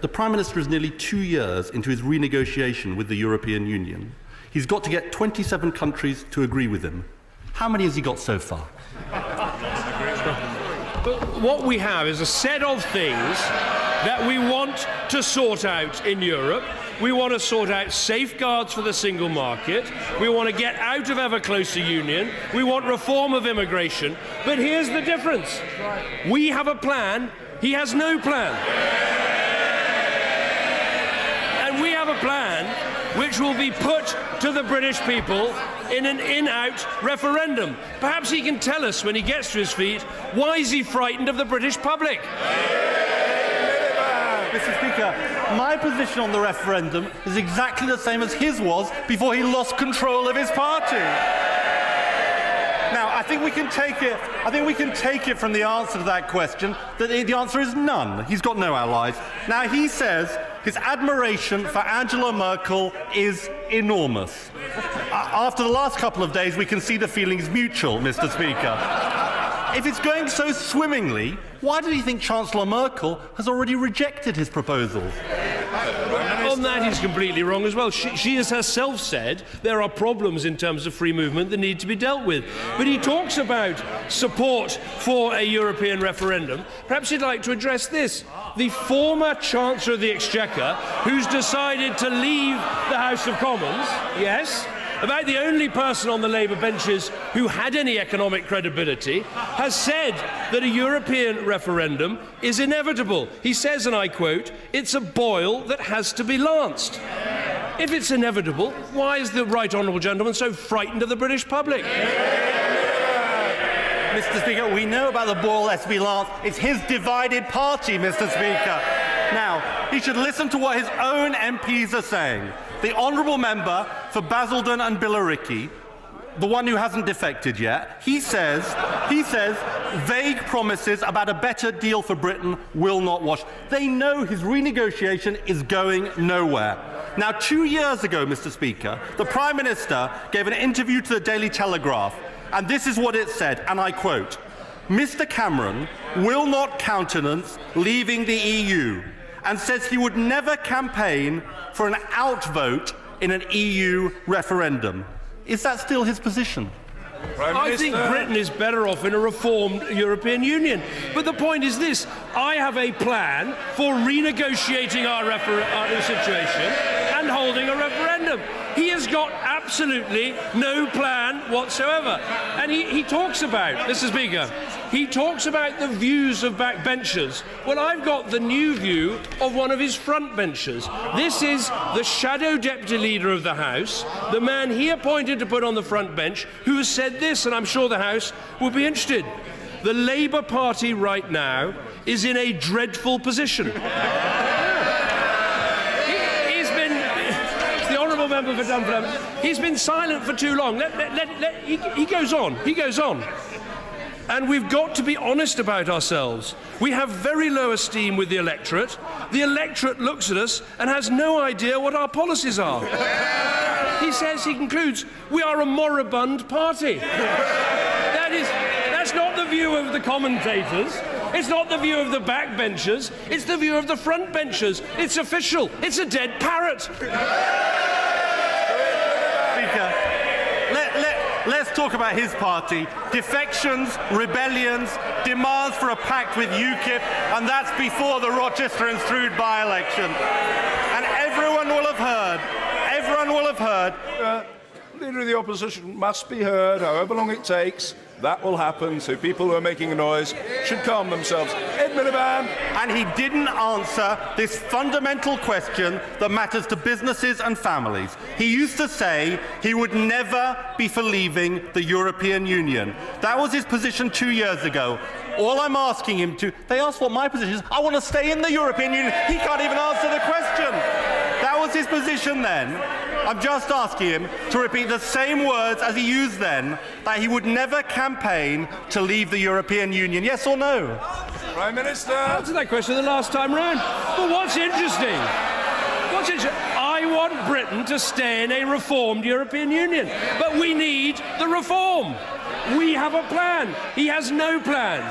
the Prime Minister is nearly 2 years into his renegotiation with the European Union. He's got to get 27 countries to agree with him. How many has he got so far? But what we have is a set of things that we want to sort out in Europe. We want to sort out safeguards for the single market. We want to get out of ever closer union. We want reform of immigration. But here's the difference. We have a plan. He has no plan. And we have a plan which will be put to the British people in an in-out referendum. Perhaps he can tell us when he gets to his feet, why is he frightened of the British public? Mr. Speaker, my position on the referendum is exactly the same as his was before he lost control of his party. Now, I think we can take it from the answer to that question that the answer is none. He's got no allies. Now, he says his admiration for Angela Merkel is enormous. After the last couple of days, we can see the feelings mutual, Mr. Speaker. If it's going so swimmingly, why do you think Chancellor Merkel has already rejected his proposals? On that, he's completely wrong as well. She has herself said there are problems in terms of free movement that need to be dealt with. But he talks about support for a European referendum. Perhaps he'd like to address this. The former Chancellor of the Exchequer, who's decided to leave the House of Commons, yes, about the only person on the Labour benches who had any economic credibility, has said that a European referendum is inevitable. He says, and I quote, "It's a boil that has to be lanced." If it's inevitable, why is the right honourable gentleman so frightened of the British public? Mr. Speaker, we know about the boil that's to be lanced. It's his divided party, Mr. Speaker. Now, he should listen to what his own MPs are saying. The honourable member for Basildon and Billericay, the one who hasn't defected yet, he says vague promises about a better deal for Britain will not wash. They know his renegotiation is going nowhere. Now, 2 years ago, Mr. Speaker, the Prime Minister gave an interview to the Daily Telegraph, and this is what it said, and I quote, "Mr. Cameron will not countenance leaving the EU and says he would never campaign for an outvote in an EU referendum." Is that still his position? I think Britain is better off in a reformed European Union. But the point is this. I have a plan for renegotiating our situation and holding a referendum. He has got absolutely no plan whatsoever. And he talks about, Mr. Speaker, he talks about the views of backbenchers. Well, I've got the new view of one of his frontbenchers. This is the shadow deputy leader of the House, the man he appointed to put on the front bench, who has said this, and I'm sure the House will be interested. The Labour Party right now is in a dreadful position. Member for Dunfermline. He's been silent for too long. He goes on. He goes on. And we've got to be honest about ourselves. We have very low esteem with the electorate. The electorate looks at us and has no idea what our policies are. He says, he concludes, we are a moribund party. That's not the view of the commentators. It's not the view of the backbenchers. It's the view of the frontbenchers. It's official. It's a dead parrot. Let's talk about his party. Defections, rebellions, demands for a pact with UKIP, and that's before the Rochester and Stroud by-election. And everyone will have heard, Leader of the Opposition must be heard, however long it takes. That will happen, so people who are making a noise should calm themselves. Ed Miliband. And he didn't answer this fundamental question that matters to businesses and families. He used to say he would never be for leaving the European Union. That was his position 2 years ago. All I'm asking him to, they asked what my position is. I want to stay in the European Union. He can't even answer the question. That was his position then. I'm just asking him to repeat the same words as he used then, that he would never campaign to leave the European Union. Yes or no? Prime Minister. I answered that question the last time round. But what's interesting? I want Britain to stay in a reformed European Union. But we need the reform. We have a plan. He has no plan.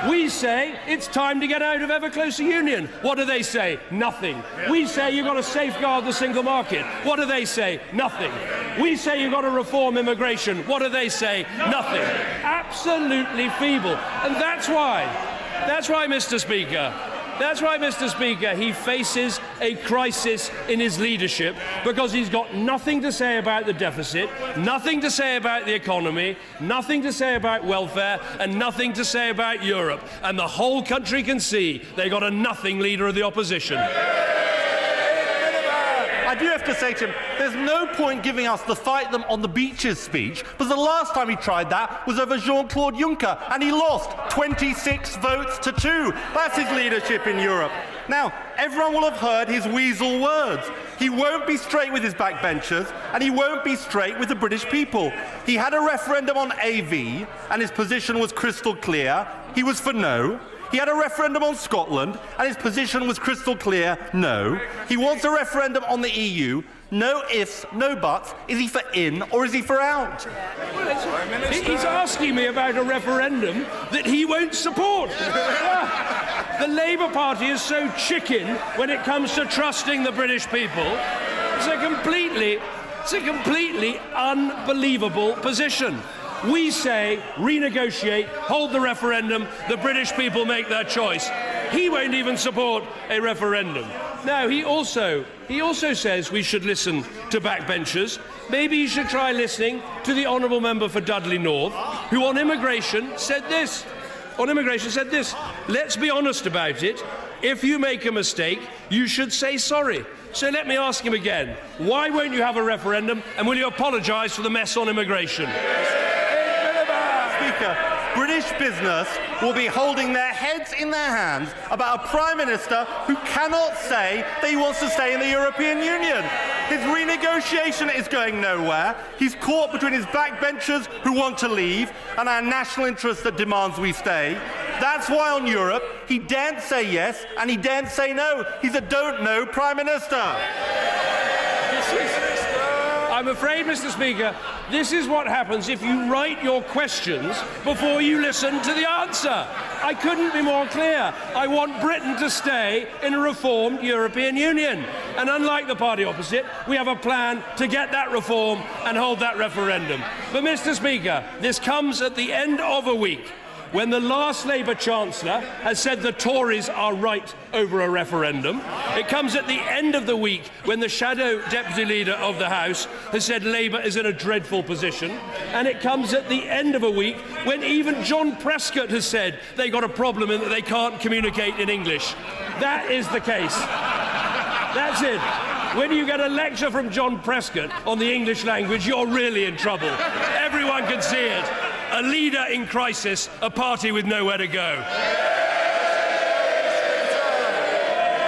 We say it's time to get out of ever closer union. What do they say? Nothing. We say you've got to safeguard the single market. What do they say? Nothing. We say you've got to reform immigration. What do they say? Nothing. Absolutely feeble. And that's why, Mr. Speaker, he faces a crisis in his leadership because he's got nothing to say about the deficit, nothing to say about the economy, nothing to say about welfare, and nothing to say about Europe. And the whole country can see they got a nothing leader of the opposition. I do have to say to him, there's no point giving us the fight them on the beaches speech, because the last time he tried that was over Jean-Claude Juncker, and he lost 26 votes to 2. That's his leadership in Europe. Now, everyone will have heard his weasel words. He won't be straight with his backbenchers, and he won't be straight with the British people. He had a referendum on AV, and his position was crystal clear. He was for no. He had a referendum on Scotland, and his position was crystal clear, no. He wants a referendum on the EU, no ifs, no buts. Is he for in or is he for out? He's asking me about a referendum that he won't support. The Labour Party is so chicken when it comes to trusting the British people. It's a completely unbelievable position. We say, renegotiate, hold the referendum, the British people make their choice. He won't even support a referendum. Now, he also says we should listen to backbenchers. Maybe you should try listening to the honourable member for Dudley North, who on immigration said this. Let's be honest about it. If you make a mistake, you should say sorry. So let me ask him again. Why won't you have a referendum, and will you apologise for the mess on immigration? Speaker, British business will be holding their heads in their hands about a Prime Minister who cannot say that he wants to stay in the European Union. His renegotiation is going nowhere. He's caught between his backbenchers who want to leave and our national interest that demands we stay. That's why on Europe, he daren't say yes and he daren't say no. He's a don't-know Prime Minister. I'm afraid, Mr. Speaker, this is what happens if you write your questions before you listen to the answer. I couldn't be more clear. I want Britain to stay in a reformed European Union. And unlike the party opposite, we have a plan to get that reform and hold that referendum. But, Mr. Speaker, this comes at the end of a week when the last Labour Chancellor has said the Tories are right over a referendum. It comes at the end of the week when the Shadow Deputy Leader of the House has said Labour is in a dreadful position. And it comes at the end of a week when even John Prescott has said they've got a problem and that they can't communicate in English. That is the case. That's it. When you get a lecture from John Prescott on the English language, you're really in trouble. Everyone can see it. A leader in crisis, a party with nowhere to go.